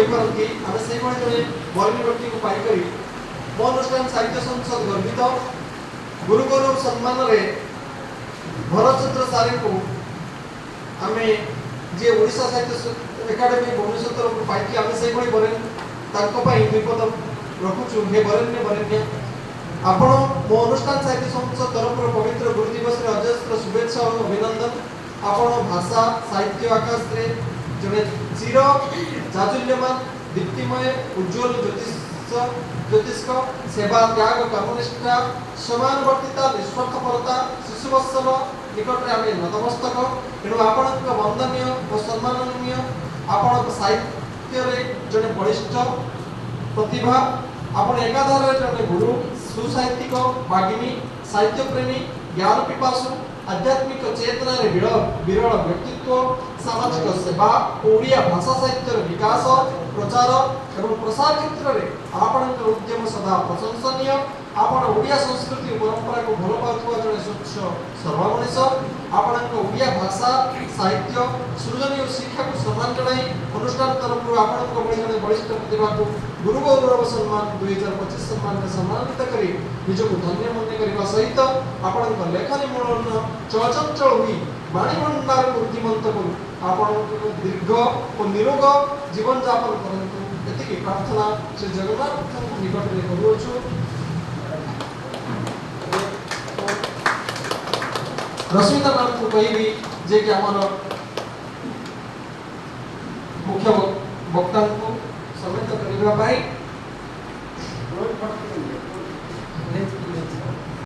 होई परंती आमे सेही भଳି जने बरणी व्यक्ति को पाई करी मो अनुष्ठान साहित्य संसद गर्वित गुरु गौरव सम्मान रे भरतचंद्र सारे को आमे जे ओडिशा साहित्य एकाडेमी भुवनेश्वर तरफ पाई कि आमे सेही भଳି बरेन ताको पाई विपद रखुछु हे बरेन्य बरेन्य आपण मो अनुष्ठान साहित्य संसद तरफ पवित्र गुरु दिवस रे अजस्र शुभेच्छा और अभिनंदन। आपण भाषा साहित्य आकाश रे जने चिर जाजुल्यमान दीप्तिमय उज्जवल ज्योतिष सेवा त्याग कर्मनिष्ठा समानुवर्तिता निस्वार्थपरता शिशुवत्सल निकट रे आमे नतमस्तक एनु आपणक वंदनीय और सम्माननीय आपणक साहित्य रे जने बलिष्ठ प्रतिभा आपण एकाधार रे जने गुरु सुसाहित्यिक बागिनी साहित्य प्रेमी ज्ञान पिपासु आध्यात्मिक चेतना रे विरल व्यक्तित्व सामाजिक सेवा ओडिया भाषा साहित्य विकास प्रचार एवं प्रसार क्षेत्र रे आपणक उद्यम सदा प्रशंसनीय। आपण ओडिया संस्कृति परंपरा को भल पाउथुवा जने स्वच्छ सर्वमनीष आपणक ओडिया भाषा साहित्य सृजनी और शिक्षा को सम्मान जणाई अनुष्ठान तरफ आपणक भली जने बलिष्ठ प्रतिभा को गुरु गौरव सम्मान 2025 सम्मान में सम्मानित करी निजको धन्य मन्य करबा सहित आपणक लेखनी मूलन चलचंचल हुई वाणी भंडार को उद्दीमंत करू आपणक दीर्घ और निरोग जीवन यापन करंतु एतिकी प्रार्थना श्री जगन्नाथ निकट रे करूछु। रश्मिता मैम को कहिबी जे कि हमर मुख्य वक्ता को सम्मिलित करबा पाई